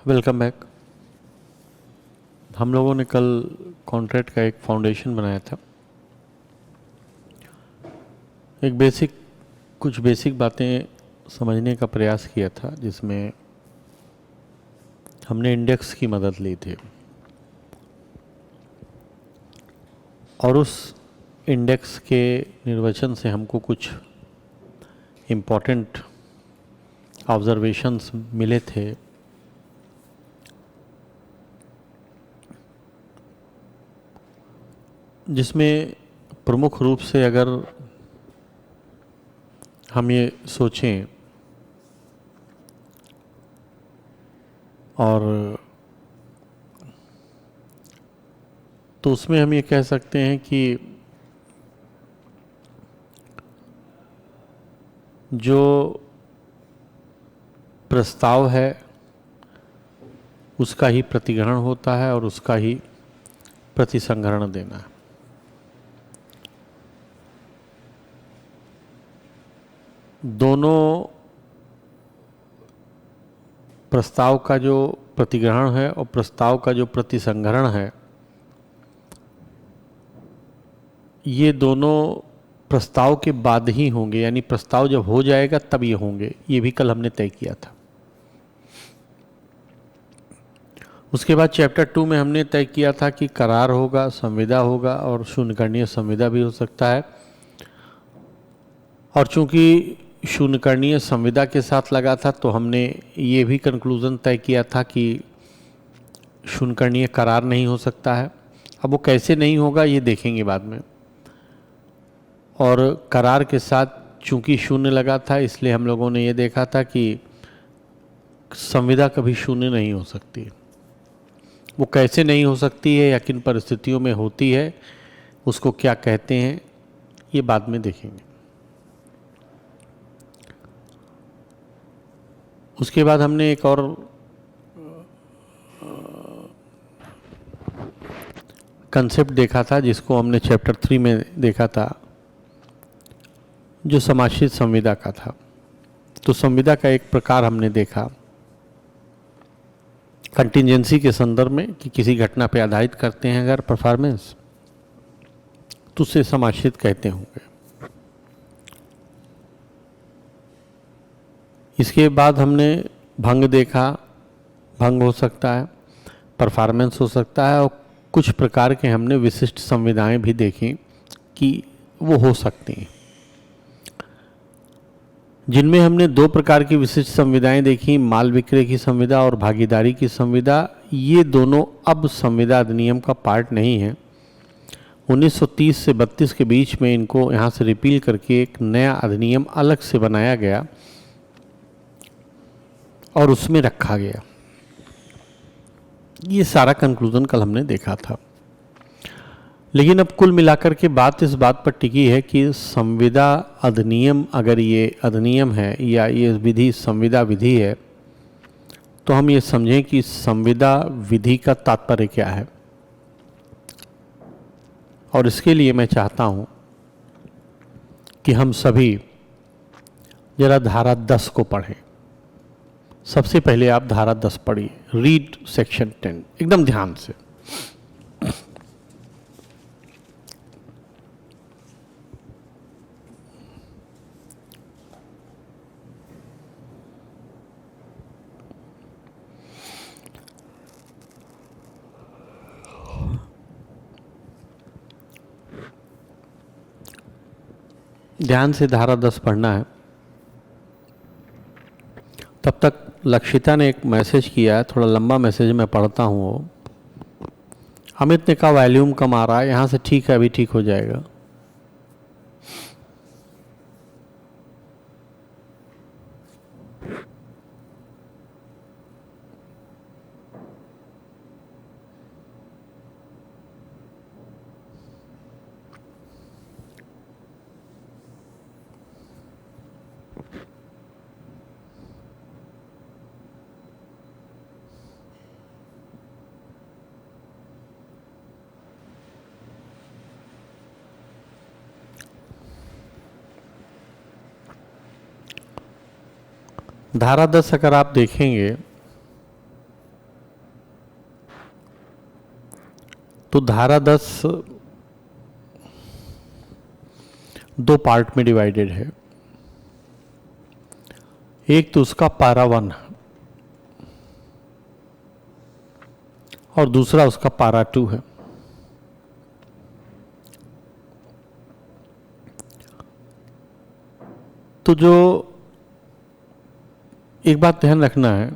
Welcome back. हम लोगों ने कल कॉन्ट्रैक्ट का एक फाउंडेशन बनाया था। कुछ बेसिक बातें समझने का प्रयास किया था, जिसमें हमने इंडेक्स की मदद ली थी और उस इंडेक्स के निर्वचन से हमको कुछ इम्पॉर्टेंट ऑब्जर्वेशंस मिले थे। जिसमें प्रमुख रूप से अगर हम ये सोचें और तो उसमें हम ये कह सकते हैं कि जो प्रस्ताव है उसका ही प्रतिग्रहण होता है और उसका ही प्रतिसंहरण देना है। दोनों प्रस्ताव का जो प्रतिग्रहण है और प्रस्ताव का जो प्रतिसंहरण है, ये दोनों प्रस्ताव के बाद ही होंगे, यानी प्रस्ताव जब हो जाएगा तब ये होंगे। ये भी कल हमने तय किया था। उसके बाद चैप्टर 2 में हमने तय किया था कि करार होगा, संविदा होगा और शून्यकर्णीय संविदा भी हो सकता है। और चूंकि शून्यकर्णीय संविदा के साथ लगा था तो हमने ये भी कंक्लूजन तय किया था कि शून्यकर्णीय करार नहीं हो सकता है। अब वो कैसे नहीं होगा ये देखेंगे बाद में। और करार के साथ चूंकि शून्य लगा था, इसलिए हम लोगों ने ये देखा था कि संविदा कभी शून्य नहीं हो सकती। वो कैसे नहीं हो सकती है या किन परिस्थितियों में होती है, उसको क्या कहते हैं, ये बाद में देखेंगे। उसके बाद हमने एक और कंसेप्ट देखा था, जिसको हमने चैप्टर 3 में देखा था, जो समाश्रित संविदा का था। तो संविदा का एक प्रकार हमने देखा कंटिजेंसी के संदर्भ में कि किसी घटना पर आधारित करते हैं अगर परफॉर्मेंस, तो उसे समाश्रित कहते होंगे। इसके बाद हमने भंग देखा। भंग हो सकता है, परफॉर्मेंस हो सकता है, और कुछ प्रकार के हमने विशिष्ट संविदाएं भी देखी कि वो हो सकती हैं। जिनमें हमने दो प्रकार की विशिष्ट संविदाएं देखी, माल विक्रय की संविदा और भागीदारी की संविदा। ये दोनों अब संविदा अधिनियम का पार्ट नहीं है। 1930 से 32 के बीच में इनको यहाँ से रिपील करके एक नया अधिनियम अलग से बनाया गया और उसमें रखा गया। ये सारा कंक्लूजन कल हमने देखा था। लेकिन अब कुल मिलाकर के बात इस बात पर टिकी है कि संविदा अधिनियम, अगर ये अधिनियम है या ये विधि संविदा विधि है, तो हम ये समझें कि संविदा विधि का तात्पर्य क्या है। और इसके लिए मैं चाहता हूं कि हम सभी जरा धारा 10 को पढ़ें। सबसे पहले आप धारा 10 पढ़िए। रीड सेक्शन 10 एकदम ध्यान से। ध्यान से धारा 10 पढ़ना है। तब तक लक्षिता ने एक मैसेज किया है, थोड़ा लंबा मैसेज मैं पढ़ता हूँ। वो अमित ने कहा वॉल्यूम कम आ रहा है, यहाँ से ठीक है, अभी ठीक हो जाएगा। धारा 10 अगर आप देखेंगे तो धारा 10 दो पार्ट में डिवाइडेड है। एक तो उसका पारा 1 और दूसरा उसका पारा 2 है। तो जो एक बात ध्यान रखना है,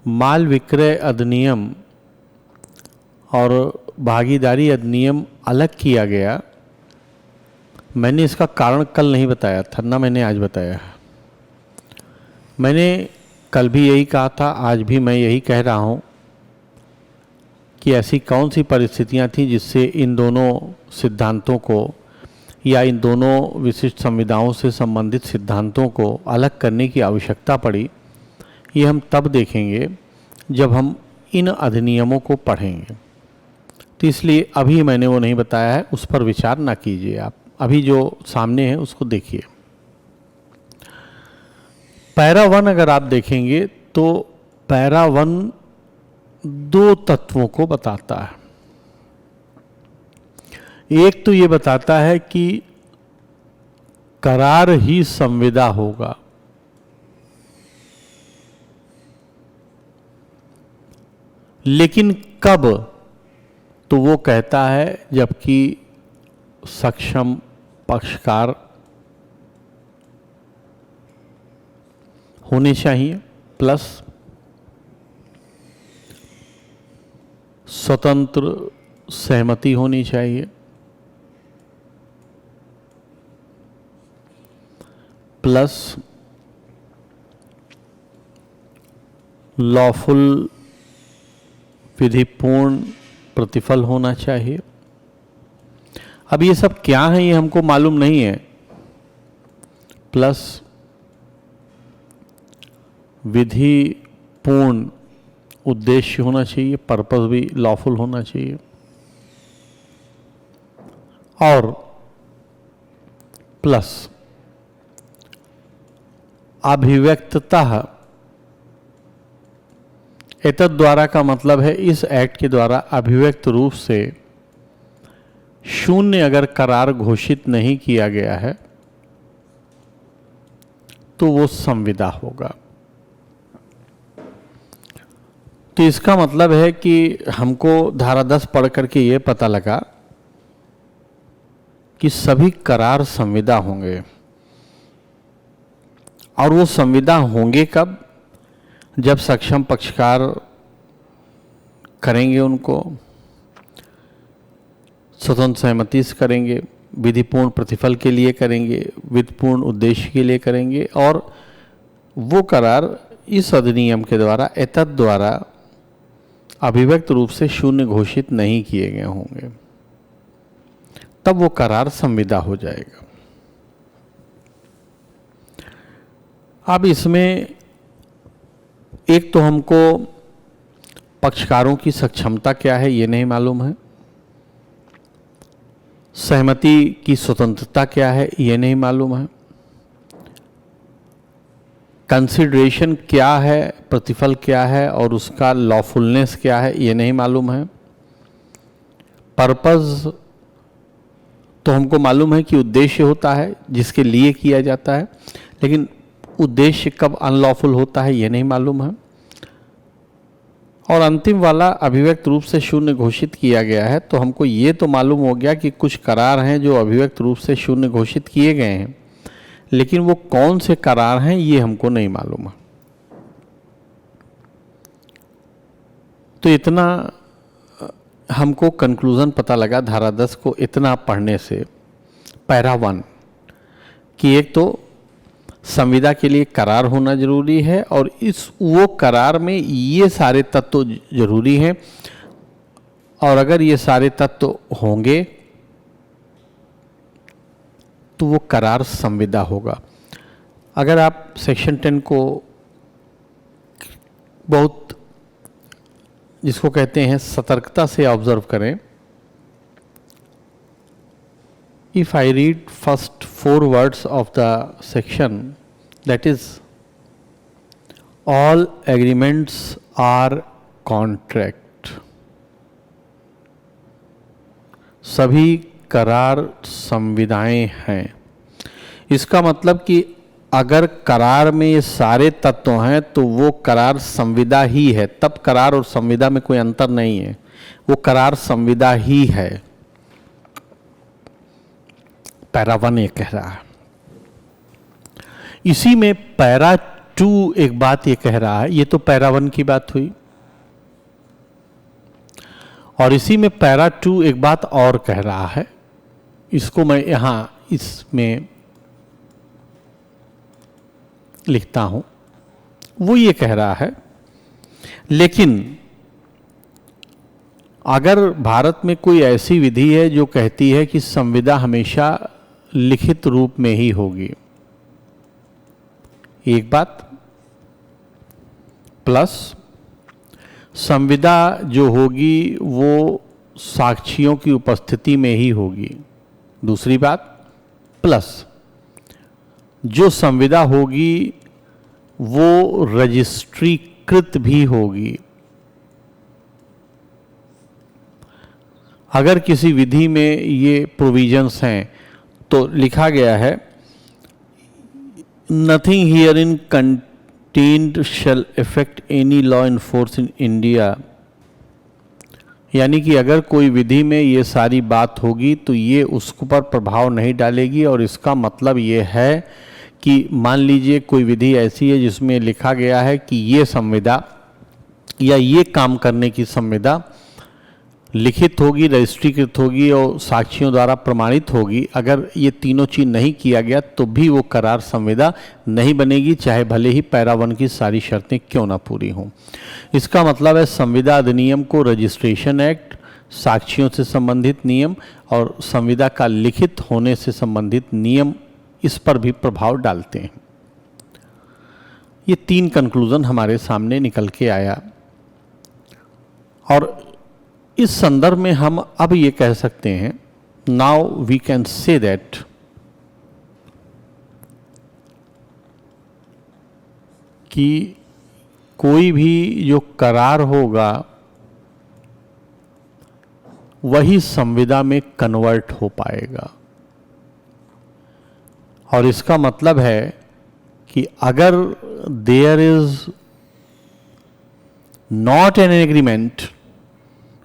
माल विक्रय अधिनियम और भागीदारी अधिनियम अलग किया गया। मैंने इसका कारण कल नहीं बताया था, ना मैंने आज बताया। मैंने कल भी यही कहा था, आज भी मैं यही कह रहा हूँ कि ऐसी कौन सी परिस्थितियाँ थीं जिससे इन दोनों सिद्धांतों को या इन दोनों विशिष्ट संविदाओं से संबंधित सिद्धांतों को अलग करने की आवश्यकता पड़ी। ये हम तब देखेंगे जब हम इन अधिनियमों को पढ़ेंगे। तो इसलिए अभी मैंने वो नहीं बताया है, उस पर विचार ना कीजिए। आप अभी जो सामने है उसको देखिए। पैरा 1 अगर आप देखेंगे तो पैरा 1 दो तत्वों को बताता है। एक तो ये बताता है कि करार ही संविदा होगा, लेकिन कब? तो वो कहता है जबकि सक्षम पक्षकार होने चाहिए, प्लस स्वतंत्र सहमति होनी चाहिए, प्लस लॉफुल विधिपूर्ण प्रतिफल होना चाहिए। अब ये सब क्या है ये हमको मालूम नहीं है। प्लस विधि पूर्ण उद्देश्य होना चाहिए, पर्पस भी लॉफुल होना चाहिए, और प्लस अभिव्यक्ततः। एतद् द्वारा का मतलब है इस एक्ट के द्वारा अभिव्यक्त रूप से शून्य अगर करार घोषित नहीं किया गया है तो वो संविदा होगा। तो इसका मतलब है कि हमको धारा 10 पढ़ करके ये पता लगा कि सभी करार संविदा होंगे। और वो संविदा होंगे कब? जब सक्षम पक्षकार करेंगे, उनको स्वतंत्र सहमति से करेंगे, विधिपूर्ण प्रतिफल के लिए करेंगे, विधिपूर्ण उद्देश्य के लिए करेंगे, और वो करार इस अधिनियम के द्वारा एतद् द्वारा अभिव्यक्त रूप से शून्य घोषित नहीं किए गए होंगे, तब वो करार संविदा हो जाएगा। अब इसमें एक तो हमको पक्षकारों की सक्षमता क्या है ये नहीं मालूम है, सहमति की स्वतंत्रता क्या है ये नहीं मालूम है, कंसिडरेशन क्या है, प्रतिफल क्या है और उसका लॉफुलनेस क्या है ये नहीं मालूम है। पर्पस तो हमको मालूम है कि उद्देश्य होता है जिसके लिए किया जाता है, लेकिन उद्देश्य कब अनलॉफुल होता है ये नहीं मालूम है। और अंतिम वाला अभिव्यक्त रूप से शून्य घोषित किया गया है, तो हमको ये तो मालूम हो गया कि कुछ करार हैं जो अभिव्यक्त रूप से शून्य घोषित किए गए हैं, लेकिन वो कौन से करार हैं ये हमको नहीं मालूम है। तो इतना हमको कंक्लूजन पता लगा धारा 10 को इतना पढ़ने से, पैरा 1 कि एक तो संविदा के लिए करार होना जरूरी है और इस वो करार में ये सारे तत्व जरूरी हैं, और अगर ये सारे तत्व होंगे तो वो करार संविदा होगा। अगर आप सेक्शन 10 को बहुत, जिसको कहते हैं सतर्कता से ऑब्जर्व करें, if I read first 4 words of the section, that is, all agreements are contract, सभी करार संविदाएं हैं। इसका मतलब कि अगर करार में ये सारे तत्व हैं तो वो करार संविदा ही है, तब करार और संविदा में कोई अंतर नहीं है, वो करार संविदा ही है। पैरा 1 ये कह रहा है। इसी में पैरा 2 एक बात ये कह रहा है, ये तो पैरा 1 की बात हुई, और इसी में पैरा 2 एक बात और कह रहा है, इसको मैं यहां इसमें लिखता हूं। वो ये कह रहा है, लेकिन अगर भारत में कोई ऐसी विधि है जो कहती है कि संविदा हमेशा लिखित रूप में ही होगी, एक बात, प्लस संविदा जो होगी वो साक्षियों की उपस्थिति में ही होगी, दूसरी बात, प्लस जो संविदा होगी वो रजिस्ट्रीकृत भी होगी। अगर किसी विधि में ये प्रोविजंस हैं तो लिखा गया है, nothing herein contained shall affect any law in force in India, यानी कि अगर कोई विधि में ये सारी बात होगी तो ये उसके पर प्रभाव नहीं डालेगी। और इसका मतलब ये है कि मान लीजिए कोई विधि ऐसी है जिसमें लिखा गया है कि ये संविदा या ये काम करने की संविदा लिखित होगी, रजिस्ट्रीकृत होगी और साक्षियों द्वारा प्रमाणित होगी, अगर ये तीनों चीज नहीं किया गया तो भी वो करार संविदा नहीं बनेगी, चाहे भले ही पैरा 1 की सारी शर्तें क्यों ना पूरी हों। इसका मतलब है संविदा अधिनियम को रजिस्ट्रेशन एक्ट, साक्षियों से संबंधित नियम और संविदा का लिखित होने से संबंधित नियम इस पर भी प्रभाव डालते हैं। ये 3 कंक्लूजन हमारे सामने निकल के आया, और इस संदर्भ में हम अब ये कह सकते हैं, now we can say that कि कोई भी जो करार होगा वही संविदा में कन्वर्ट हो पाएगा। और इसका मतलब है कि अगर there is not an agreement,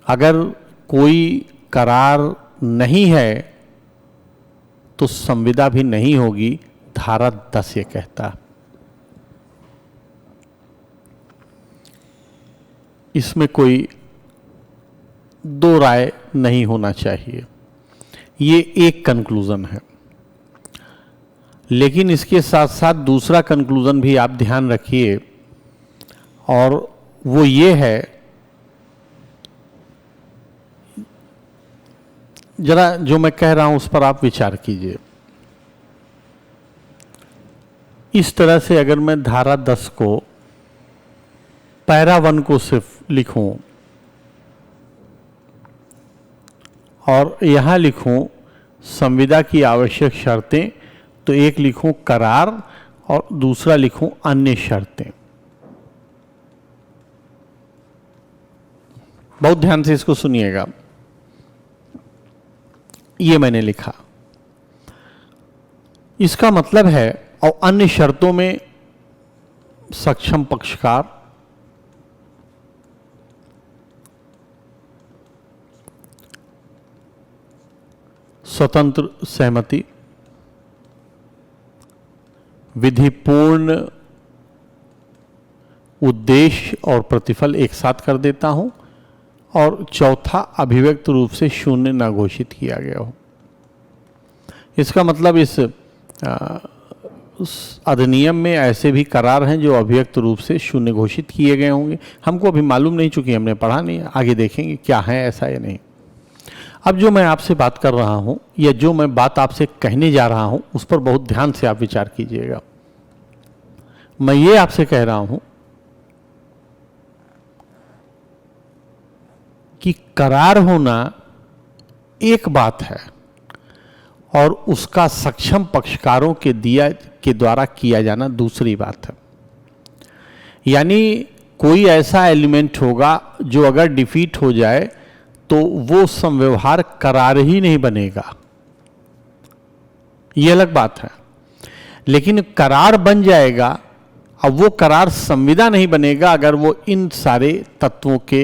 अगर कोई करार नहीं है तो संविदा भी नहीं होगी, धारा 10 ये कहता। इसमें कोई दो राय नहीं होना चाहिए, ये एक कंक्लूजन है। लेकिन इसके साथ साथ दूसरा कंक्लूजन भी आप ध्यान रखिए, और वो ये है, जरा जो मैं कह रहा हूं उस पर आप विचार कीजिए। इस तरह से अगर मैं धारा 10 को पैरा 1 को सिर्फ लिखूं और यहां लिखूं संविदा की आवश्यक शर्तें, तो एक लिखूं करार और दूसरा लिखूं अन्य शर्तें। बहुत ध्यान से इसको सुनिएगा। ये मैंने लिखा, इसका मतलब है, और अन्य शर्तों में सक्षम पक्षकार, स्वतंत्र सहमति, विधिपूर्ण उद्देश्य और प्रतिफल एक साथ कर देता हूं, और चौथा अभिव्यक्त रूप से शून्य न घोषित किया गया हो। इसका मतलब इस अधिनियम में ऐसे भी करार हैं जो अभिव्यक्त रूप से शून्य घोषित किए गए होंगे। हमको अभी मालूम नहीं, चूंकि हमने पढ़ा नहीं, आगे देखेंगे क्या है ऐसा या नहीं। अब जो मैं आपसे बात कर रहा हूं या जो मैं बात आपसे कहने जा रहा हूं उस पर बहुत ध्यान से आप विचार कीजिएगा। मैं ये आपसे कह रहा हूं कि करार होना एक बात है और उसका सक्षम पक्षकारों के द्वारा किया जाना दूसरी बात है। यानी कोई ऐसा एलिमेंट होगा जो अगर डिफीट हो जाए तो वो समव्यवहार करार ही नहीं बनेगा, ये अलग बात है। लेकिन करार बन जाएगा, अब वो करार संविदा नहीं बनेगा अगर वो इन सारे तत्वों के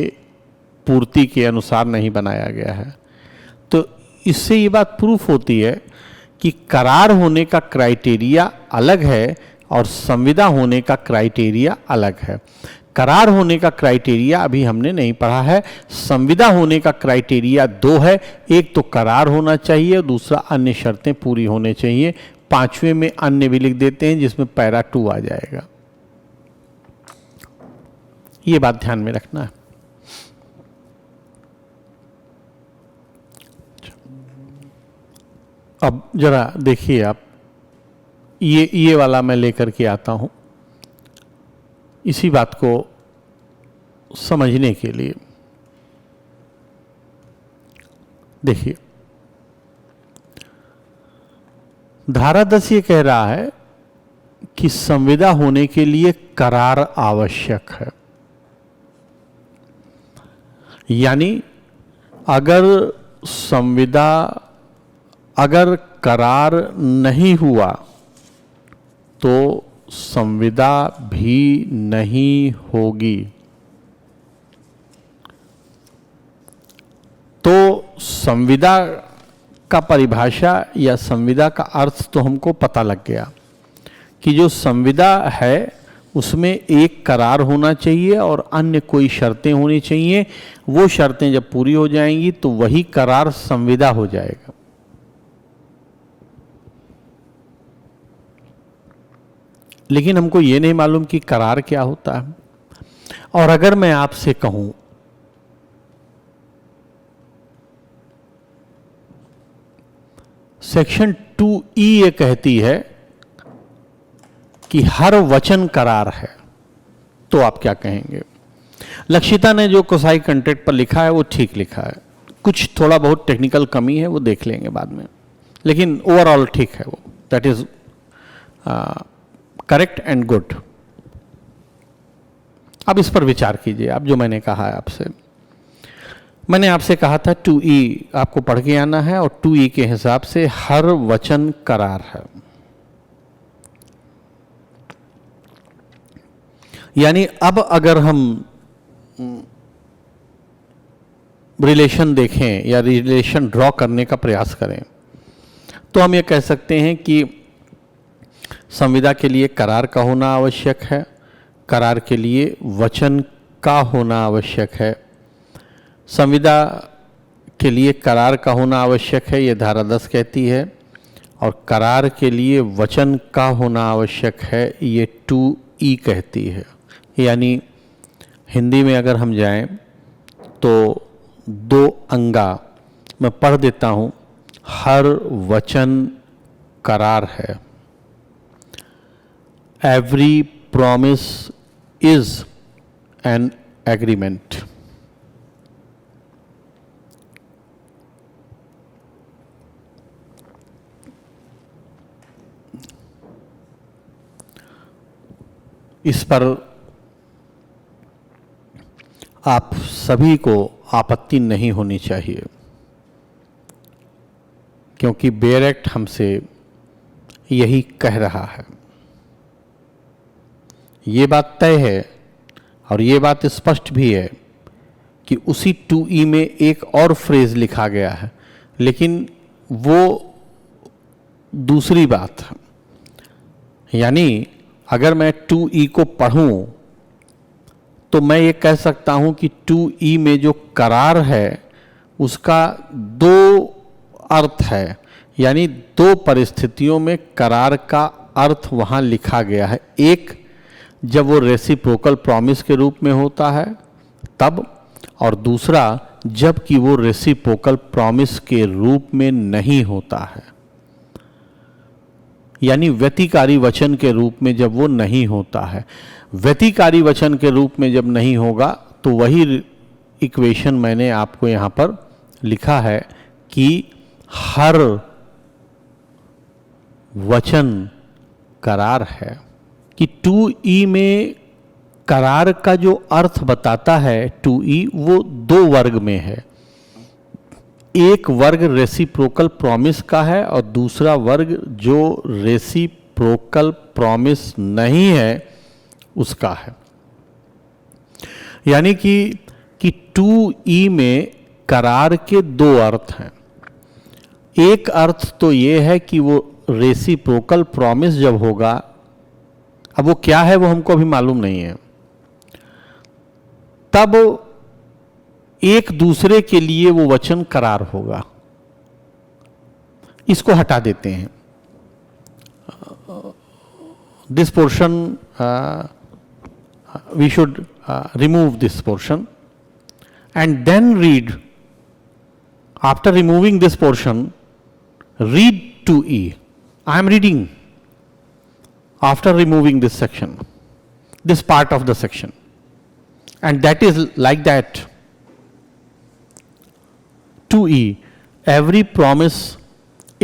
पूर्ति के अनुसार नहीं बनाया गया है। तो इससे ये बात प्रूफ होती है कि करार होने का क्राइटेरिया अलग है और संविदा होने का क्राइटेरिया अलग है। करार होने का क्राइटेरिया अभी हमने नहीं पढ़ा है, संविदा होने का क्राइटेरिया दो है, एक तो करार होना चाहिए, दूसरा अन्य शर्तें पूरी होने चाहिए। पांचवें में अन्य भी लिख देते हैं जिसमें पैरा 2 आ जाएगा। ये बात ध्यान में रखना है। अब जरा देखिए आप, ये वाला मैं लेकर के आता हूं इसी बात को समझने के लिए। देखिए, धारा 10 ये कह रहा है कि संविदा होने के लिए करार आवश्यक है। यानी अगर करार नहीं हुआ तो संविदा भी नहीं होगी। तो संविदा का परिभाषा या संविदा का अर्थ तो हमको पता लग गया कि जो संविदा है उसमें एक करार होना चाहिए और अन्य कोई शर्तें होनी चाहिए। वो शर्तें जब पूरी हो जाएंगी तो वही करार संविदा हो जाएगा। लेकिन हमको ये नहीं मालूम कि करार क्या होता है। और अगर मैं आपसे कहूं सेक्शन 2E ये कहती है कि हर वचन करार है, तो आप क्या कहेंगे? लक्षिता ने जो कोसाई कंट्रैक्ट पर लिखा है वो ठीक लिखा है, कुछ थोड़ा बहुत टेक्निकल कमी है वो देख लेंगे बाद में, लेकिन ओवरऑल ठीक है वो, that is correct and good. अब इस पर विचार कीजिए आप, जो मैंने कहा है आपसे। मैंने आपसे कहा था 2E आपको पढ़ के आना है और 2E के हिसाब से हर वचन करार है। यानी अब अगर हम रिलेशन देखें या रिलेशन ड्रॉ करने का प्रयास करें तो हम ये कह सकते हैं कि संविदा के लिए करार का होना आवश्यक है, करार के लिए वचन का होना आवश्यक है, संविदा के लिए करार का होना आवश्यक है, ये धारा 10 कहती है, और करार के लिए वचन का होना आवश्यक है, ये 2E कहती है। यानी हिंदी में अगर हम जाएं तो दो अंगा मैं पढ़ देता हूँ। हर वचन करार है। Every promise is an agreement. इस पर आप सभी को आपत्ति नहीं होनी चाहिए, क्योंकि बेयर एक्ट हमसे यही कह रहा है। ये बात तय है और ये बात स्पष्ट भी है कि उसी 2E में एक और फ्रेज लिखा गया है, लेकिन वो दूसरी बात है। यानी अगर मैं 2E को पढ़ूं तो मैं ये कह सकता हूं कि 2E में जो करार है उसका दो अर्थ है, यानी दो परिस्थितियों में करार का अर्थ वहां लिखा गया है। एक जब वो रेसिप्रोकल प्रॉमिस के रूप में होता है तब, और दूसरा जबकि वो रेसिप्रोकल प्रॉमिस के रूप में नहीं होता है, यानी व्यतिकारी वचन के रूप में जब वो नहीं होता है। व्यतिकारी वचन के रूप में जब नहीं होगा तो वही इक्वेशन मैंने आपको यहां पर लिखा है कि हर वचन करार है। कि 2E में करार का जो अर्थ बताता है 2E वो दो वर्ग में है। एक वर्ग रेसिप्रोकल प्रॉमिस का है और दूसरा वर्ग जो रेसिप्रोकल प्रॉमिस नहीं है उसका है। यानी कि 2E में करार के दो अर्थ हैं। एक अर्थ तो ये है कि वो रेसिप्रोकल प्रॉमिस जब होगा, अब वो क्या है वो हमको अभी मालूम नहीं है, तब एक दूसरे के लिए वो वचन करार होगा। इसको हटा देते हैं। This portion we should remove this portion and then read. After removing this portion, read 2E. I am reading after removing this section, this part of the section, and that is like that. 2E, every promise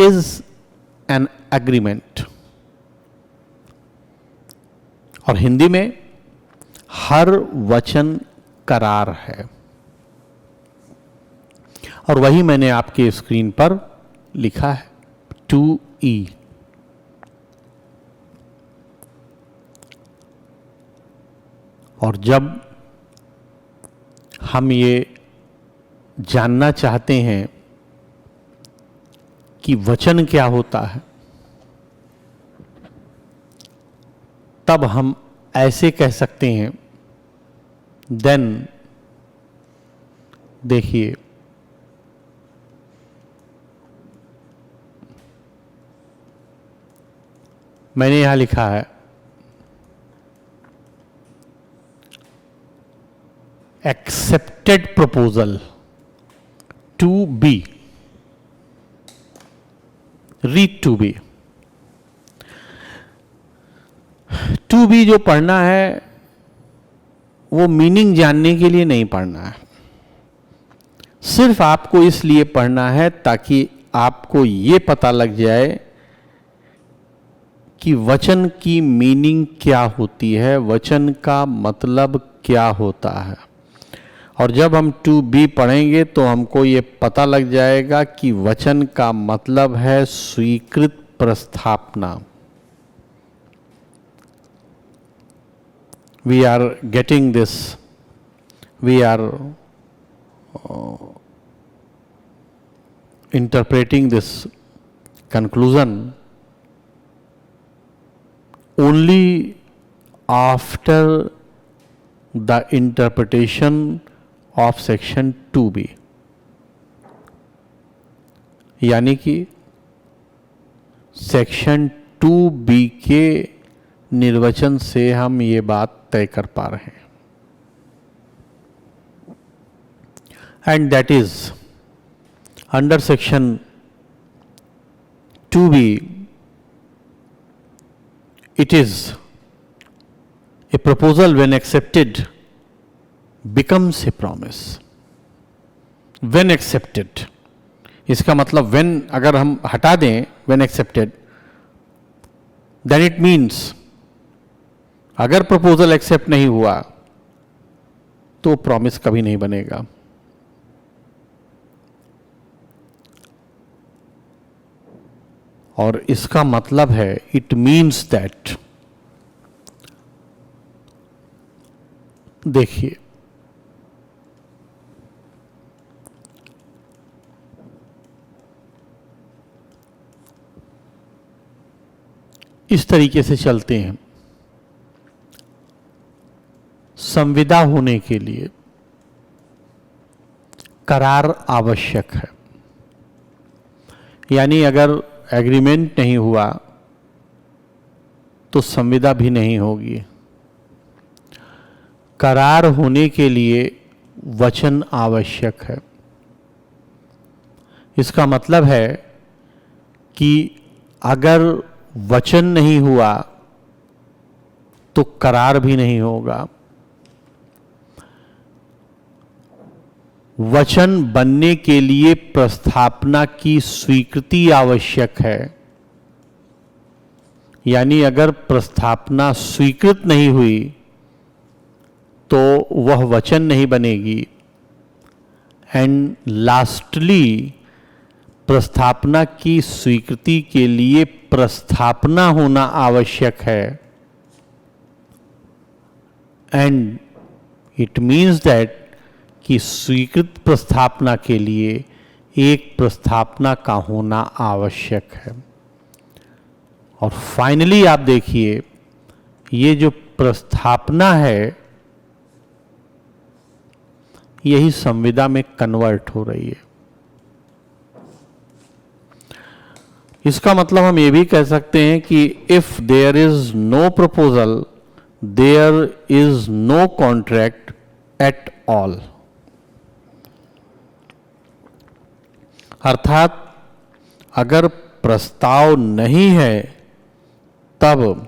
is an agreement. और हिंदी में हर वचन करार है, और वही मैंने आपके screen पर लिखा है 2E। और जब हम ये जानना चाहते हैं कि वचन क्या होता है, तब हम ऐसे कह सकते हैं। देन देखिए, मैंने यहां लिखा है accepted proposal 2B, read 2B। 2B जो पढ़ना है वो मीनिंग जानने के लिए नहीं पढ़ना है, सिर्फ आपको इसलिए पढ़ना है ताकि आपको ये पता लग जाए कि वचन की मीनिंग क्या होती है, वचन का मतलब क्या होता है। और जब हम 2B पढ़ेंगे तो हमको ये पता लग जाएगा कि वचन का मतलब है स्वीकृत प्रस्थापना। We are getting this, we are interpreting this conclusion only after the interpretation of section 2B। यानी कि सेक्शन 2B के निर्वचन से हम ये बात तय कर पा रहे हैं। And that is under section 2B, it is a proposal when accepted becomes a promise. When accepted, इसका मतलब व्हेन अगर हम हटा दें when accepted, then it means अगर प्रपोजल एक्सेप्ट नहीं हुआ तो प्रॉमिस कभी नहीं बनेगा। और इसका मतलब है, इट मीन्स दैट, देखिए इस तरीके से चलते हैं। संविदा होने के लिए करार आवश्यक है। यानी अगर एग्रीमेंट नहीं हुआ तो संविदा भी नहीं होगी। करार होने के लिए वचन आवश्यक है। इसका मतलब है कि अगर वचन नहीं हुआ तो करार भी नहीं होगा। वचन बनने के लिए प्रस्थापना की स्वीकृति आवश्यक है। यानी अगर प्रस्थापना स्वीकृत नहीं हुई तो वह वचन नहीं बनेगी। एंड लास्टली प्रस्थापना की स्वीकृति के लिए प्रस्थापना होना आवश्यक है, एंड इट मीन्स दैट कि स्वीकृत प्रस्थापना के लिए एक प्रस्थापना का होना आवश्यक है। और फाइनली आप देखिए, ये जो प्रस्थापना है यही संविदा में कन्वर्ट हो रही है। इसका मतलब हम ये भी कह सकते हैं कि if there is no proposal, there is no contract at all. अर्थात अगर प्रस्ताव नहीं है तब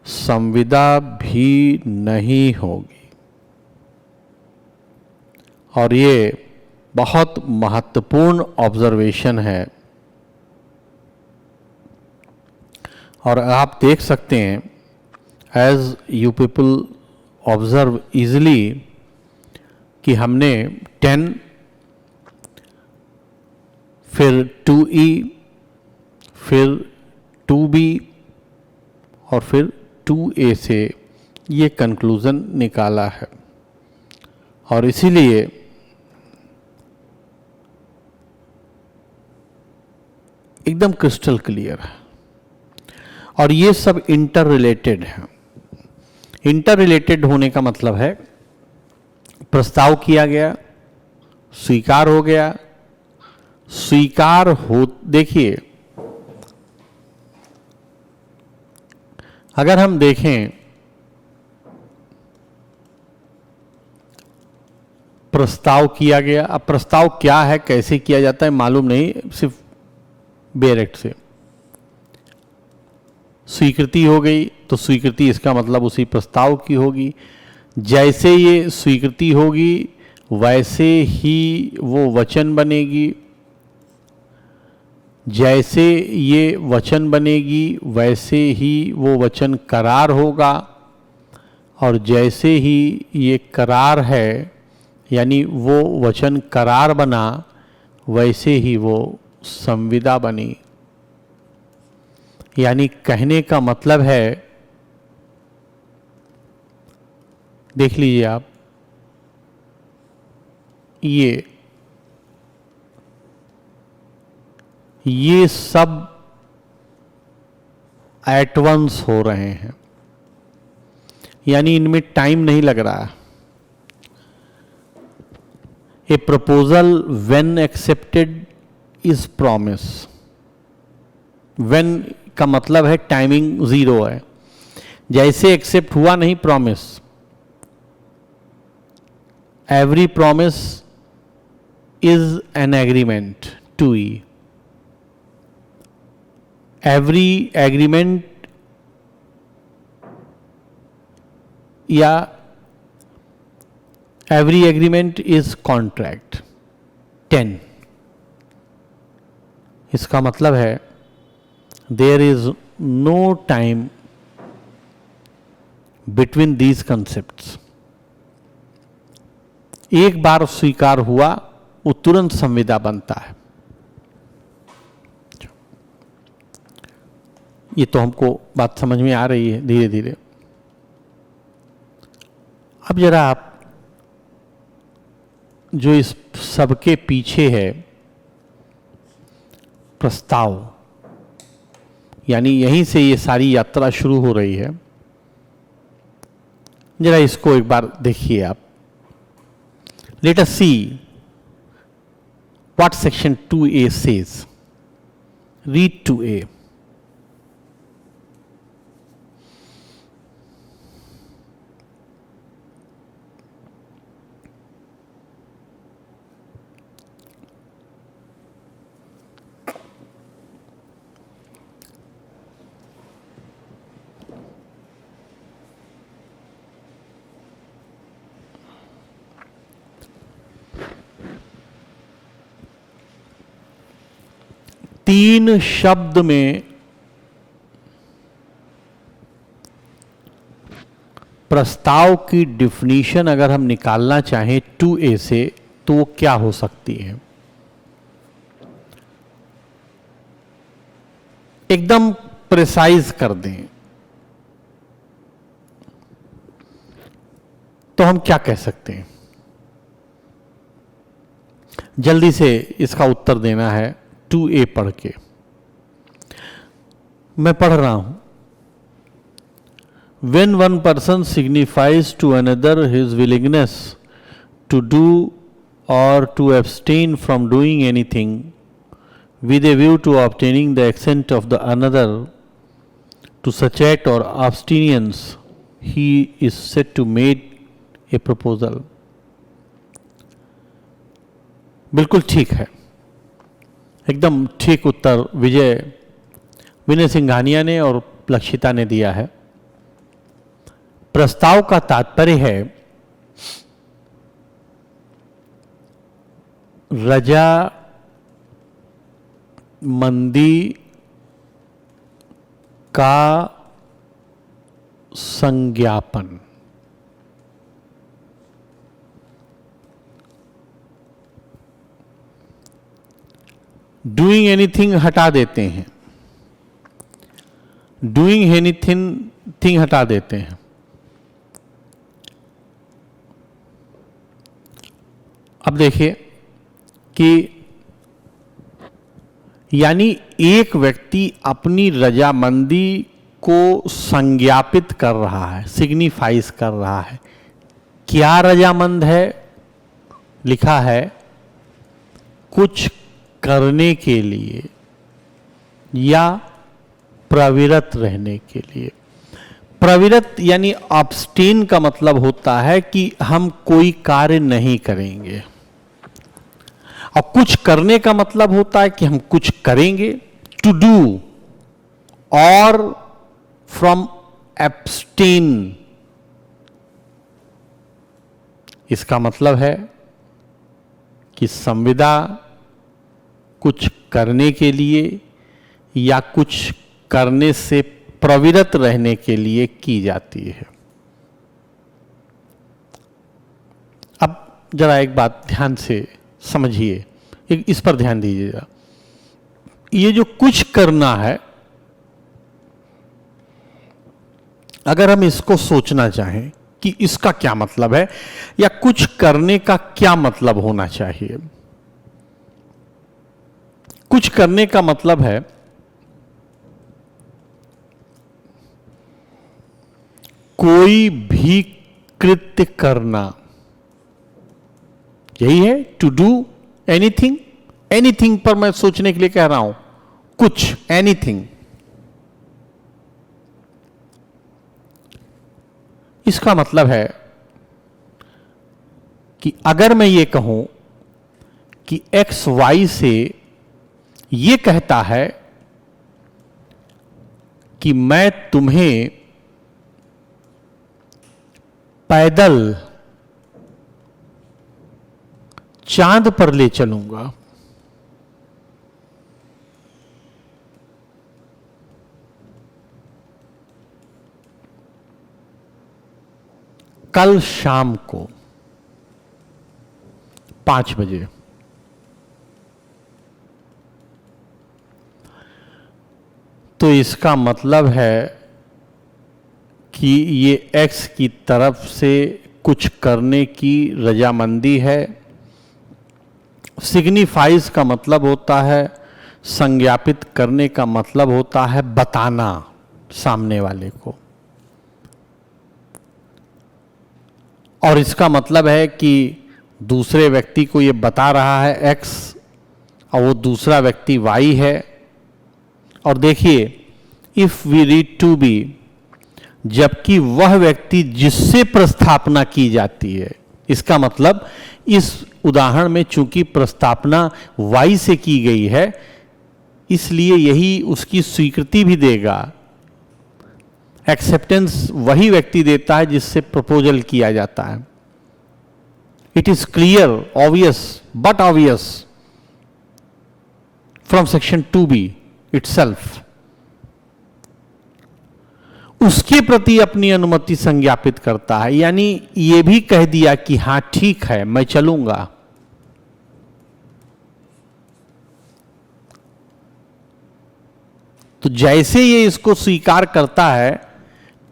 संविदा भी नहीं होगी। और ये बहुत महत्वपूर्ण ऑब्जर्वेशन है। और आप देख सकते हैं, as you people observe easily, कि हमने 10, फिर 2E, फिर 2B और फिर 2A से ये कंक्लूज़न निकाला है। और इसीलिए एकदम क्रिस्टल क्लियर है। और ये सब इंटर रिलेटेड है। इंटर रिलेटेड होने का मतलब है प्रस्ताव किया गया, स्वीकार हो गया, स्वीकार हो, देखिए अगर हम देखें प्रस्ताव किया गया, अब प्रस्ताव क्या है, कैसे किया जाता है मालूम नहीं, सिर्फ डायरेक्ट से स्वीकृति हो गई तो स्वीकृति इसका मतलब उसी प्रस्ताव की होगी। जैसे ये स्वीकृति होगी वैसे ही वो वचन बनेगी, जैसे ये वचन बनेगी वैसे ही वो वचन करार होगा, और जैसे ही ये करार है यानी वो वचन करार बना वैसे ही वो संविदा बनी। यानी कहने का मतलब है, देख लीजिए आप, ये सब एट वंस हो रहे हैं, यानी इनमें टाइम नहीं लग रहा। ए proposal when accepted is promise. When का मतलब है टाइमिंग जीरो है, जैसे एक्सेप्ट हुआ नहीं promise. Every promise is an agreement two E. Every agreement या एवरी एग्रीमेंट इज कॉन्ट्रैक्ट 10। इसका मतलब है there is no time between these concepts. एक बार स्वीकार हुआ वो तुरंत संविदा बनता है। ये तो हमको बात समझ में आ रही है धीरे धीरे। अब जरा आप जो इस सबके पीछे है प्रस्ताव, यानी यहीं से ये सारी यात्रा शुरू हो रही है, जरा इसको एक बार देखिए आप। Let us see what section 2A says. Read 2A। तीन शब्द में प्रस्ताव की डिफिनीशन अगर हम निकालना चाहें 2A से तो वो क्या हो सकती है? एकदम प्रिसाइज कर दें तो हम क्या कह सकते हैं? जल्दी से इसका उत्तर देना है 2A पढ़ के। मैं पढ़ रहा हूं। When one person signifies to another his willingness to do or to abstain from doing anything with a view to obtaining the assent of the another to such act or abstinence, he is said to make a proposal. बिल्कुल ठीक है, एकदम ठीक उत्तर विनय सिंघानिया ने और लक्षिता ने दिया है। प्रस्ताव का तात्पर्य है रजामंदी का संज्ञापन। डूइंग एनीथिंग हटा देते हैं, डूइंग एनीथिंग हटा देते हैं। अब देखिए कि यानी एक व्यक्ति अपनी रजामंदी को संज्ञापित कर रहा है, सिग्निफाइज कर रहा है। क्या रजामंद है? लिखा है कुछ करने के लिए या प्रविरत रहने के लिए। प्रविरत यानी अब्स्टेन का मतलब होता है कि हम कोई कार्य नहीं करेंगे, और कुछ करने का मतलब होता है कि हम कुछ करेंगे। टू डू और फ्रॉम एब्स्टेन, इसका मतलब है कि संविदा कुछ करने के लिए या कुछ करने से प्रविरत रहने के लिए की जाती है। अब जरा एक बात ध्यान से समझिए, इस पर ध्यान दीजिएगा। ये जो कुछ करना है, अगर हम इसको सोचना चाहें कि इसका क्या मतलब है या कुछ करने का क्या मतलब होना चाहिए। कुछ करने का मतलब है कोई भी कृत्य करना, यही है टू डू एनीथिंग। एनीथिंग पर मैं सोचने के लिए कह रहा हूं, कुछ, एनीथिंग। इसका मतलब है कि अगर मैं ये कहूं कि एक्स वाई से ये कहता है कि मैं तुम्हें पैदल चांद पर ले चलूंगा, कल शाम को 5 बजे। तो इसका मतलब है कि ये एक्स की तरफ से कुछ करने की रजामंदी है। सिग्निफाइज का मतलब होता है, संज्ञापित करने का मतलब होता है बताना सामने वाले को। और इसका मतलब है कि दूसरे व्यक्ति को ये बता रहा है एक्स, और वो दूसरा व्यक्ति वाई है। और देखिए, if we read two B, जबकि वह व्यक्ति जिससे प्रस्तावना की जाती है, इसका मतलब इस उदाहरण में चूंकि प्रस्तावना वाई से की गई है, इसलिए यही उसकी स्वीकृति भी देगा। एक्सेप्टेंस वही व्यक्ति देता है जिससे प्रपोजल किया जाता है। It is clear, obvious, but obvious from section 2B itself. उसके प्रति अपनी अनुमति संज्ञापित करता है, यानी यह भी कह दिया कि हां ठीक है, मैं चलूंगा। तो जैसे ये इसको स्वीकार करता है,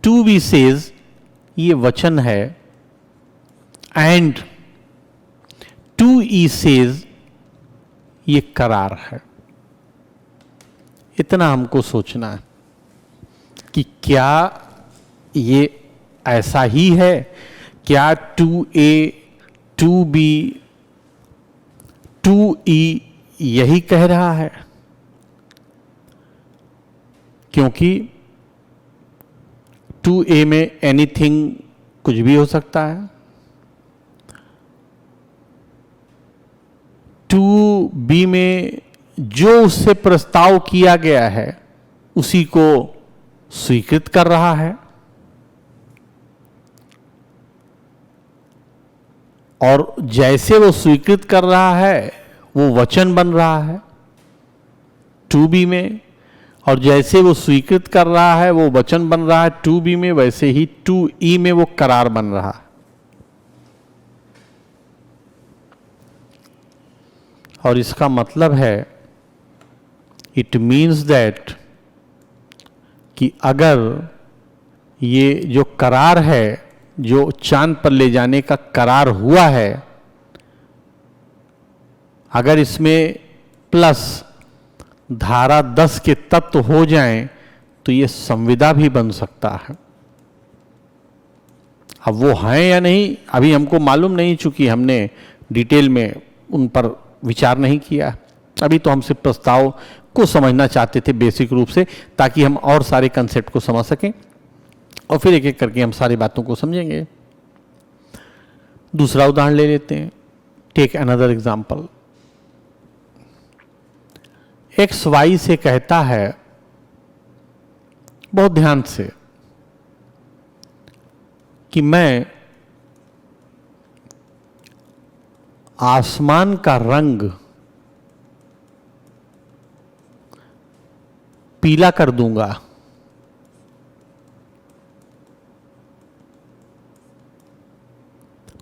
टू बी सेज ये वचन है, एंड टू ई सेज ये करार है। इतना हमको सोचना है कि क्या ये ऐसा ही है, क्या two A two B two E यही कह रहा है? क्योंकि टू ए में एनीथिंग कुछ भी हो सकता है, टू बी में जो उससे प्रस्ताव किया गया है उसी को स्वीकृत कर रहा है, और जैसे वो स्वीकृत कर रहा है वो वचन बन रहा है टू बी में, और जैसे वो स्वीकृत कर रहा है वो वचन बन रहा है टू बी में, वैसे ही टू ई में वो करार बन रहा है। और इसका मतलब है, इट मीन्स दैट कि अगर ये जो करार है, जो चांद पर ले जाने का करार हुआ है, अगर इसमें प्लस धारा 10 के तत्व हो जाएं तो ये संविदा भी बन सकता है। अब वो हैं या नहीं अभी हमको मालूम नहीं, चूंकि हमने डिटेल में उन पर विचार नहीं किया। अभी तो हम सिर्फ प्रस्ताव को समझना चाहते थे बेसिक रूप से, ताकि हम और सारे कंसेप्ट को समझ सकें, और फिर एक एक करके हम सारी बातों को समझेंगे। दूसरा उदाहरण ले लेते हैं। Take another example. X Y से कहता है, बहुत ध्यान से, कि मैं आसमान का रंग पीला कर दूंगा,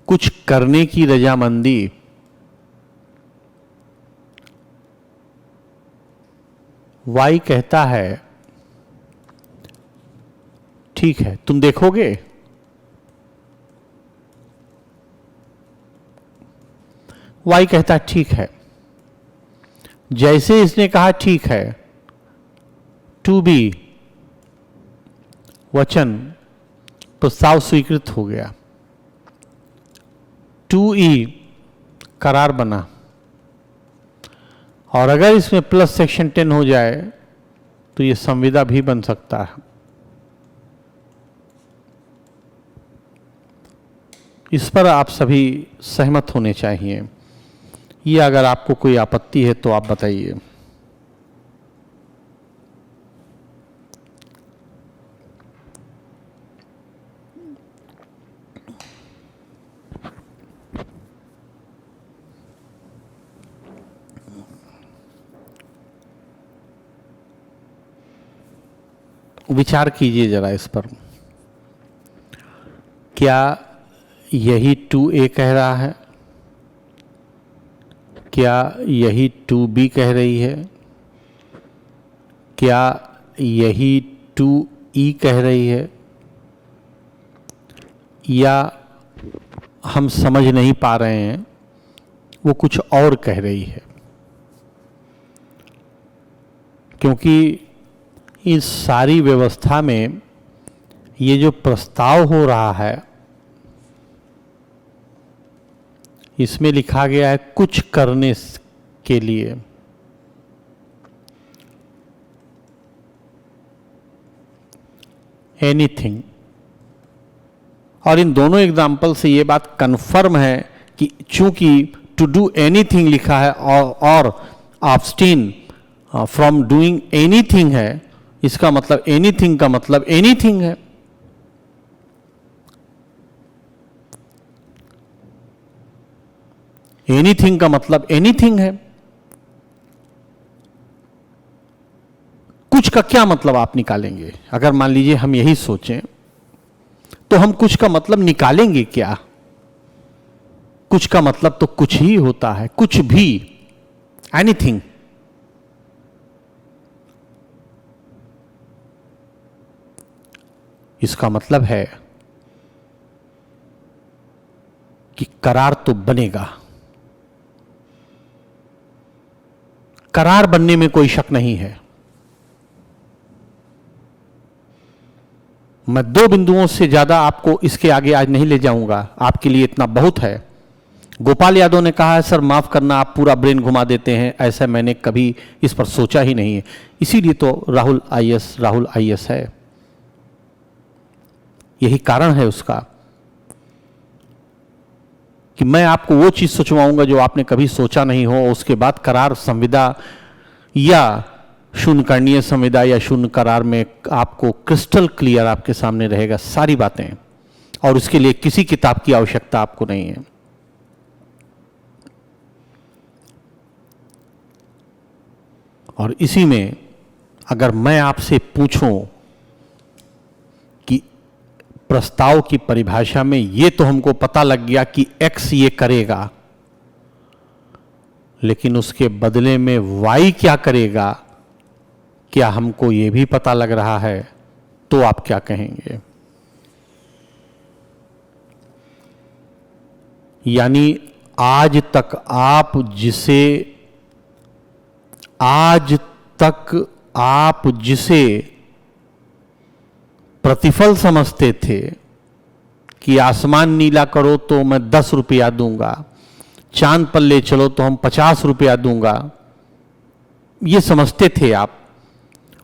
कुछ करने की रजामंदी। वाई कहता है ठीक है, तुम देखोगे? वाई कहता है ठीक है। जैसे इसने कहा ठीक है, टू बी वचन प्रस्ताव स्वीकृत हो गया, टू ई करार बना, और अगर इसमें प्लस सेक्शन 10 हो जाए तो ये संविदा भी बन सकता है। इस पर आप सभी सहमत होने चाहिए। ये अगर आपको कोई आपत्ति है तो आप बताइए। विचार कीजिए जरा इस पर। क्या यही टू ए कह रहा है? क्या यही टू बी कह रही है? क्या यही टू ई कह रही है? या हम समझ नहीं पा रहे हैं, वो कुछ और कह रही है? क्योंकि इस सारी व्यवस्था में ये जो प्रस्ताव हो रहा है, इसमें लिखा गया है कुछ करने के लिए। एनीथिंग। और इन दोनों एग्जाम्पल से ये बात कंफर्म है कि चूंकि टू डू एनीथिंग लिखा है और abstain फ्रॉम डूइंग एनीथिंग है, इसका मतलब एनीथिंग का मतलब एनीथिंग है। एनीथिंग का मतलब एनीथिंग है। कुछ का क्या मतलब आप निकालेंगे? अगर मान लीजिए हम यही सोचें तो हम कुछ का मतलब निकालेंगे क्या? कुछ का मतलब तो कुछ ही होता है, कुछ भी, एनीथिंग। इसका मतलब है कि करार तो बनेगा, करार बनने में कोई शक नहीं है। मैं 2 बिंदुओं से ज्यादा आपको इसके आगे आज नहीं ले जाऊंगा, आपके लिए इतना बहुत है। गोपाल यादव ने कहा है सर माफ करना आप पूरा ब्रेन घुमा देते हैं, ऐसा मैंने कभी इस पर सोचा ही नहीं है, इसीलिए तो राहुल आईएएस है, यही कारण है उसका कि मैं आपको वो चीज सोचवाऊंगा जो आपने कभी सोचा नहीं हो। उसके बाद करार संविदा या शून्यकर्णीय संविदा या शून्य करार में आपको क्रिस्टल क्लियर आपके सामने रहेगा सारी बातें, और उसके लिए किसी किताब की आवश्यकता आपको नहीं है। और इसी में अगर मैं आपसे पूछूं कि प्रस्ताव की परिभाषा में ये तो हमको पता लग गया कि एक्स ये करेगा, लेकिन उसके बदले में वाई क्या करेगा, क्या हमको ये भी पता लग रहा है, तो आप क्या कहेंगे? यानी आज तक आप जिसे प्रतिफल समझते थे कि आसमान नीला करो तो मैं 10 रुपया दूंगा, चांद पर ले चलो तो हम 50 रुपया दूंगा, ये समझते थे आप।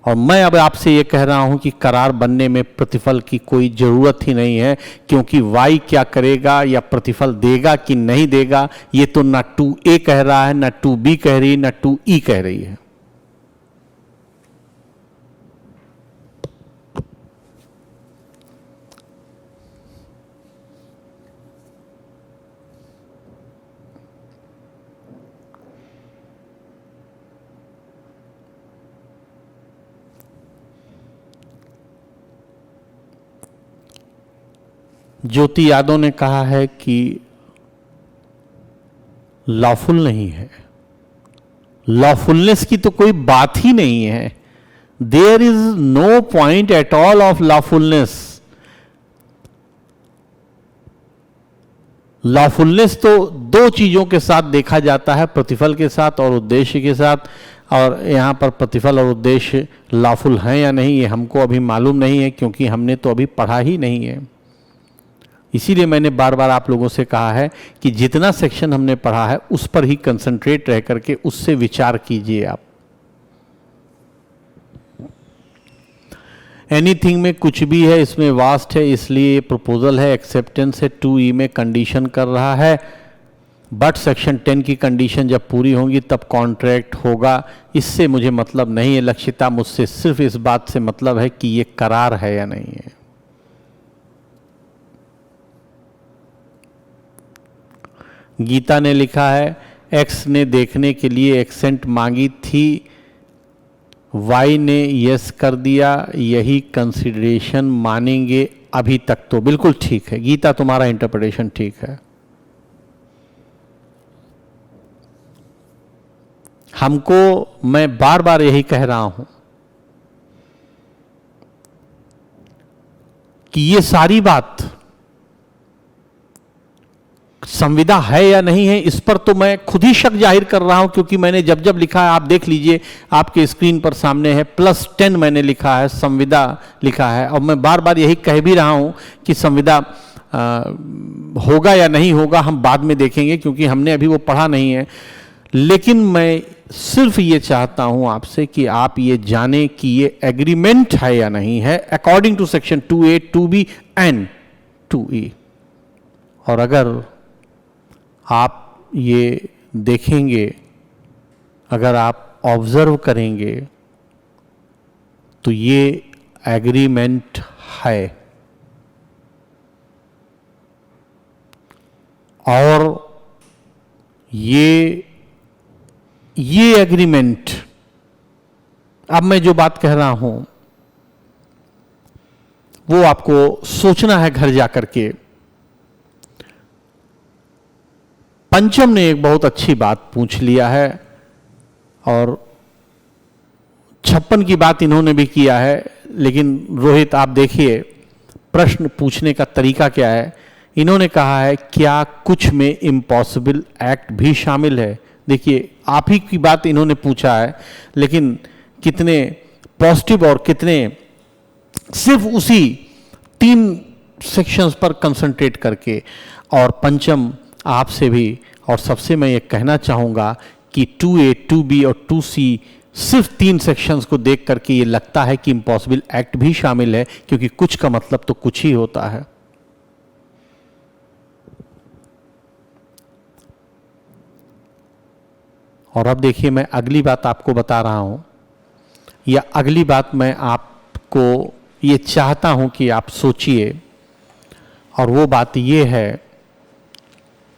और मैं अब आपसे ये कह रहा हूं कि करार बनने में प्रतिफल की कोई जरूरत ही नहीं है, क्योंकि वाई क्या करेगा या प्रतिफल देगा कि नहीं देगा, ये तो ना 2A कह रहा है, ना 2B कह रही है, ना 2E कह रही है। ज्योति यादव ने कहा है कि लॉफुल नहीं है, लॉफुलनेस की तो कोई बात ही नहीं है, there is no point at all of lawfulness. Lawfulness तो 2 चीजों के साथ देखा जाता है, प्रतिफल के साथ और उद्देश्य के साथ, और यहां पर प्रतिफल और उद्देश्य लॉफुल हैं या नहीं ये हमको अभी मालूम नहीं है, क्योंकि हमने तो अभी पढ़ा ही नहीं है। इसीलिए मैंने बार बार आप लोगों से कहा है कि जितना सेक्शन हमने पढ़ा है उस पर ही कंसंट्रेट रह करके उससे विचार कीजिए आप। एनीथिंग में कुछ भी है, इसमें वास्ट है, इसलिए ये प्रपोजल है, एक्सेप्टेंस है, 2E में कंडीशन कर रहा है, बट सेक्शन 10 की कंडीशन जब पूरी होंगी तब कॉन्ट्रैक्ट होगा। इससे मुझे मतलब नहीं है लक्षिता, मुझसे सिर्फ इस बात से मतलब है कि ये करार है या नहीं है। गीता ने लिखा है एक्स ने देखने के लिए एक्सेंट मांगी थी, वाई ने यस कर दिया, यही कंसिडरेशन मानेंगे अभी तक। तो बिल्कुल ठीक है गीता, तुम्हारा इंटरप्रिटेशन ठीक है। हमको मैं बार बार यही कह रहा हूं कि ये सारी बात संविदा है या नहीं है, इस पर तो मैं खुद ही शक जाहिर कर रहा हूं, क्योंकि मैंने जब जब लिखा है, आप देख लीजिए आपके स्क्रीन पर सामने है, +10 मैंने लिखा है, संविदा लिखा है। और मैं बार बार यही कह भी रहा हूं कि संविदा होगा या नहीं होगा हम बाद में देखेंगे, क्योंकि हमने अभी वो पढ़ा नहीं है। लेकिन मैं सिर्फ ये चाहता हूं आपसे कि आप ये जाने कि ये एग्रीमेंट है या नहीं है according to section 2A, 2B and 2E। और अगर आप ये देखेंगे, अगर आप ऑब्जर्व करेंगे, तो ये एग्रीमेंट है। और ये एग्रीमेंट, अब मैं जो बात कह रहा हूं वो आपको सोचना है घर जाकर के। पंचम ने एक बहुत अच्छी बात पूछ लिया है, और 56 की बात इन्होंने भी किया है, लेकिन रोहित आप देखिए प्रश्न पूछने का तरीका क्या है। इन्होंने कहा है क्या कुछ में इम्पॉसिबल एक्ट भी शामिल है। देखिए आप ही की बात इन्होंने पूछा है, लेकिन कितने पॉजिटिव और कितने सिर्फ उसी 3 सेक्शंस पर कंसंट्रेट करके। और पंचम आपसे भी और सबसे मैं ये कहना चाहूँगा कि 2A, 2B और 2C सिर्फ 3 सेक्शंस को देख करके ये लगता है कि इम्पॉसिबल एक्ट भी शामिल है, क्योंकि कुछ का मतलब तो कुछ ही होता है। और अब देखिए मैं अगली बात आपको बता रहा हूं, या अगली बात मैं आपको ये चाहता हूं कि आप सोचिए, और वो बात ये है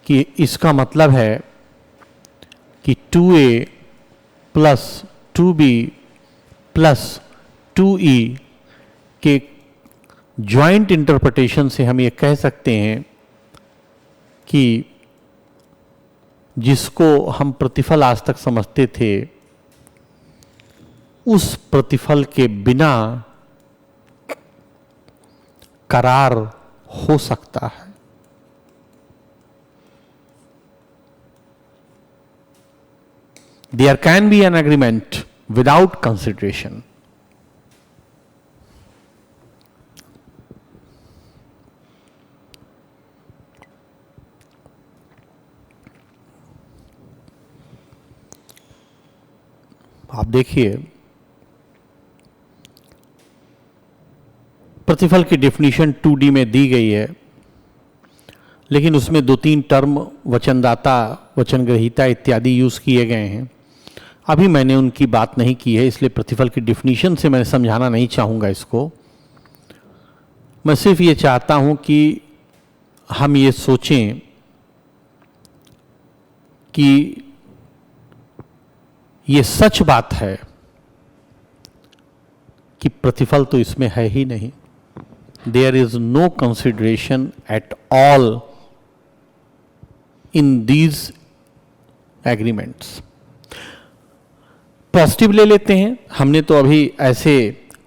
कि इसका मतलब है कि 2A plus 2B plus 2E के ज्वाइंट इंटरप्रिटेशन से हम ये कह सकते हैं कि जिसको हम प्रतिफल आज तक समझते थे, उस प्रतिफल के बिना करार हो सकता है। There can be an agreement without consideration. आप देखिए प्रतिफल की डेफिनेशन 2D में दी गई है, लेकिन उसमें 2-3 टर्म वचनदाता, वचन ग्रहीता इत्यादि यूज किए गए हैं। अभी मैंने उनकी बात नहीं की है, इसलिए प्रतिफल की डेफिनेशन से मैं समझाना नहीं चाहूँगा इसको। मैं सिर्फ ये चाहता हूँ कि हम ये सोचें कि ये सच बात है कि प्रतिफल तो इसमें है ही नहीं। There is no consideration at all in these agreements. Positive ले लेते हैं। हमने तो अभी ऐसे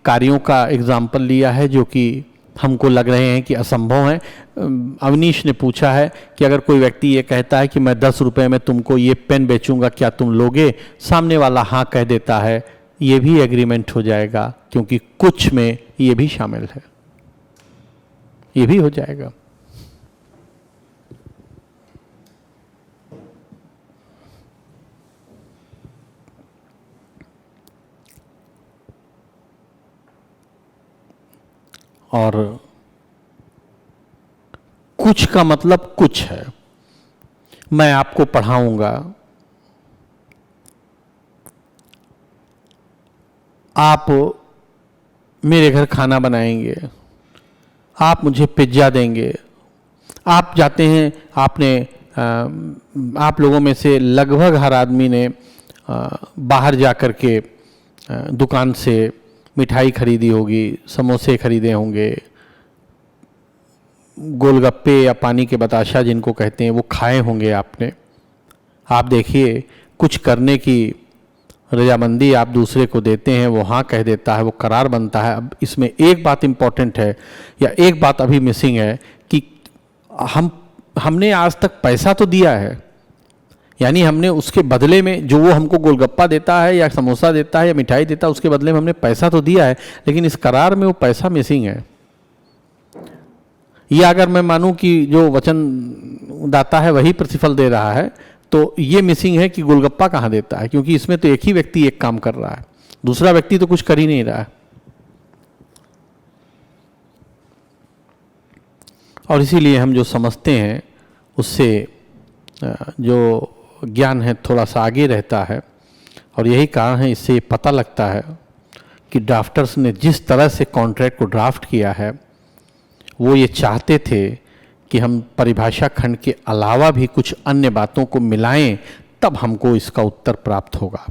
कार्यों का एग्जाम्पल लिया है जो कि हमको लग रहे हैं कि असंभव हैं। अवनीश ने पूछा है कि अगर कोई व्यक्ति ये कहता है कि मैं 10 रुपए में तुमको ये पेन बेचूंगा, क्या तुम लोगे? सामने वाला हाँ कह देता है, ये भी एग्रीमेंट हो जाएगा, क्योंकि कुछ में ये भी शामिल है, ये भी हो जाएगा। और कुछ का मतलब कुछ है। मैं आपको पढ़ाऊंगा, आप मेरे घर खाना बनाएंगे, आप मुझे पिज्जा देंगे। आप जाते हैं, आपने आप लोगों में से लगभग हर आदमी ने बाहर जा कर के दुकान से मिठाई खरीदी होगी, समोसे खरीदे होंगे, गोलगप्पे या पानी के बताशा जिनको कहते हैं वो खाए होंगे आपने। आप देखिए कुछ करने की रजामंदी आप दूसरे को देते हैं, वो हाँ कह देता है, वो करार बनता है। अब इसमें एक बात इम्पॉर्टेंट है, या एक बात अभी मिसिंग है कि हमने आज तक पैसा तो दिया है, यानी हमने उसके बदले में जो वो हमको गोलगप्पा देता है या समोसा देता है या मिठाई देता है, उसके बदले में हमने पैसा तो दिया है, लेकिन इस करार में वो पैसा मिसिंग है। या अगर मैं मानूं कि जो वचन दाता है वही प्रतिफल दे रहा है, तो ये मिसिंग है कि गोलगप्पा कहाँ देता है, क्योंकि इसमें तो एक ही व्यक्ति एक काम कर रहा है, दूसरा व्यक्ति तो कुछ कर ही नहीं रहा है। और इसीलिए हम जो समझते हैं उससे जो ज्ञान है थोड़ा सा आगे रहता है। और यही कारण है, इससे पता लगता है कि ड्राफ्टर्स ने जिस तरह से कॉन्ट्रैक्ट को ड्राफ्ट किया है, वो ये चाहते थे कि हम परिभाषा खंड के अलावा भी कुछ अन्य बातों को मिलाएं, तब हमको इसका उत्तर प्राप्त होगा।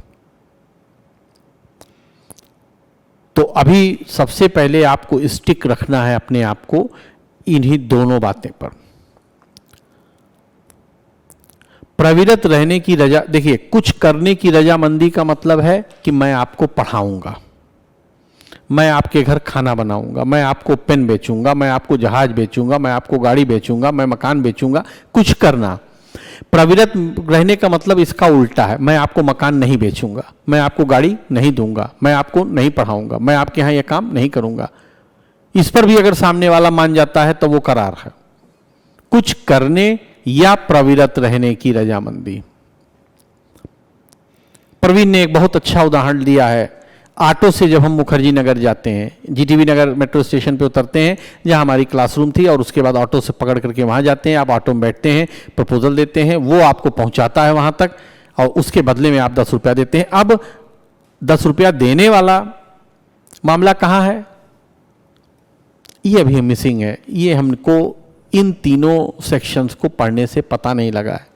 तो अभी सबसे पहले आपको स्टिक रखना है अपने आप को इन्हीं दोनों बातें पर। प्रविरत रहने की रजा, देखिए कुछ करने की रजामंदी का मतलब है कि मैं आपको पढ़ाऊंगा, मैं आपके घर खाना बनाऊंगा, मैं आपको पेन बेचूंगा, मैं आपको जहाज बेचूंगा, मैं आपको गाड़ी बेचूंगा, मैं मकान बेचूंगा, कुछ करना। प्रविरत रहने का मतलब इसका उल्टा है, मैं आपको मकान नहीं बेचूंगा, मैं आपको गाड़ी नहीं दूंगा, मैं आपको नहीं पढ़ाऊंगा, मैं आपके यहाँ यह काम नहीं करूंगा। इस पर भी अगर सामने वाला मान जाता है तो वो करार है। कुछ करने या प्रविरत रहने की रजामंदी। प्रवीण ने एक बहुत अच्छा उदाहरण दिया है। ऑटो से जब हम मुखर्जी नगर जाते हैं, जीटीबी नगर मेट्रो स्टेशन पे उतरते हैं जहां हमारी क्लासरूम थी, और उसके बाद ऑटो से पकड़ करके वहां जाते हैं। आप ऑटो में बैठते हैं, प्रपोजल देते हैं, वो आपको पहुंचाता है वहां तक, और उसके बदले में आप 10 रुपया देते हैं। अब 10 रुपया देने वाला मामला कहाँ है, ये अभी मिसिंग है। ये हमको इन तीनों सेक्शंस को पढ़ने से पता नहीं लगा है।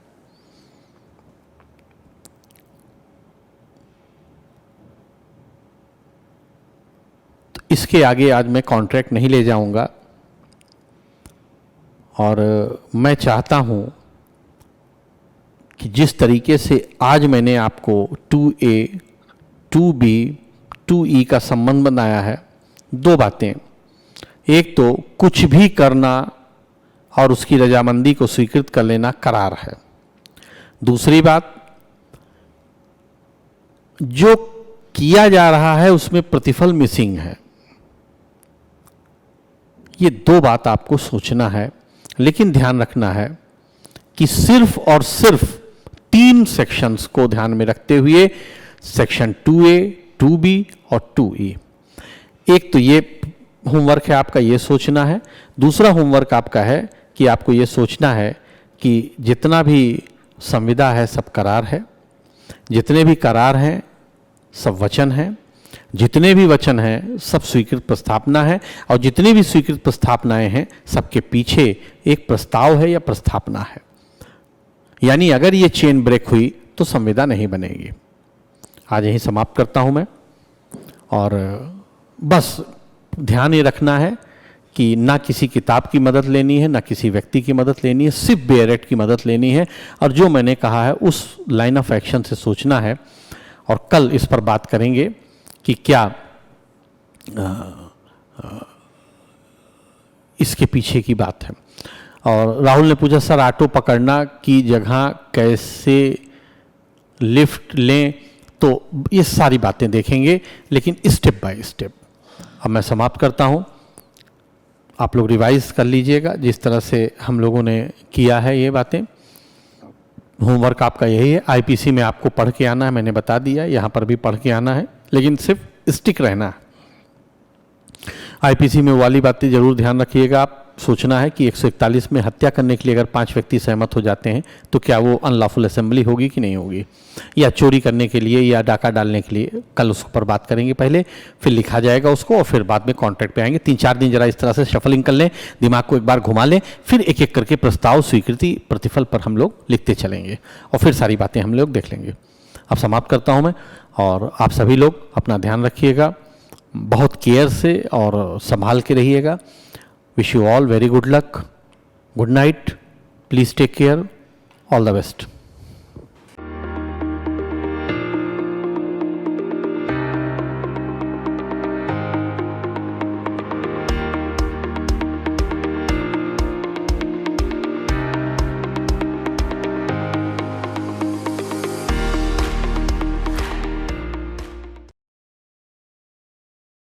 तो इसके आगे आज मैं कॉन्ट्रैक्ट नहीं ले जाऊंगा, और मैं चाहता हूं कि जिस तरीके से आज मैंने आपको 2A, 2B, 2E का संबंध बनाया है, दो बातें। एक तो कुछ भी करना और उसकी रजामंदी को स्वीकृत कर लेना करार है। दूसरी बात, जो किया जा रहा है उसमें प्रतिफल मिसिंग है। ये दो बात आपको सोचना है, लेकिन ध्यान रखना है कि सिर्फ और सिर्फ 3 सेक्शंस को ध्यान में रखते हुए, सेक्शन 2A, 2B और 2E। एक तो ये होमवर्क है आपका, ये सोचना है। दूसरा होमवर्क आपका है कि आपको ये सोचना है कि जितना भी संविदा है सब करार है, जितने भी करार हैं सब वचन हैं, जितने भी वचन हैं सब स्वीकृत प्रस्थापना है, और जितनी भी स्वीकृत प्रस्थापनाएं हैं सबके पीछे एक प्रस्ताव है या प्रस्थापना है। यानी अगर ये चेन ब्रेक हुई तो संविदा नहीं बनेगी। आज यहीं समाप्त करता हूं मैं, और बस ध्यान ये रखना है कि ना किसी किताब की मदद लेनी है, ना किसी व्यक्ति की मदद लेनी है, सिर्फ बेयरेट की मदद लेनी है, और जो मैंने कहा है उस लाइन ऑफ एक्शन से सोचना है। और कल इस पर बात करेंगे कि क्या इसके पीछे की बात है। और राहुल ने पूछा, सर ऑटो पकड़ना की जगह कैसे लिफ्ट लें, तो ये सारी बातें देखेंगे, लेकिन स्टेप बाय स्टेप। अब मैं समाप्त करता हूं, आप लोग रिवाइज कर लीजिएगा जिस तरह से हम लोगों ने किया है। ये बातें, होमवर्क आपका यही है। आईपीसी में आपको पढ़ के आना है, मैंने बता दिया, यहाँ पर भी पढ़ के आना है, लेकिन सिर्फ स्टिक रहना है। आईपीसी में वाली बातें जरूर ध्यान रखिएगा। आप सोचना है कि 141 में हत्या करने के लिए अगर 5 व्यक्ति सहमत हो जाते हैं तो क्या वो अनलॉफुल असेंबली होगी कि नहीं होगी, या चोरी करने के लिए या डाका डालने के लिए। कल उस पर बात करेंगे पहले, फिर लिखा जाएगा उसको, और फिर बाद में कॉन्ट्रैक्ट पे आएंगे। 3-4 दिन जरा इस तरह से शफलिंग कर लें, दिमाग को एक बार घुमा लें, फिर एक एक करके प्रस्ताव, स्वीकृति, प्रतिफल पर हम लोग लिखते चलेंगे, और फिर सारी बातें हम लोग देख लेंगे। अब समाप्त करता हूँ मैं, और आप सभी लोग अपना ध्यान रखिएगा, बहुत केयर से और संभाल के रहिएगा। Wish you all very good luck. Good night. Please take care. All the best.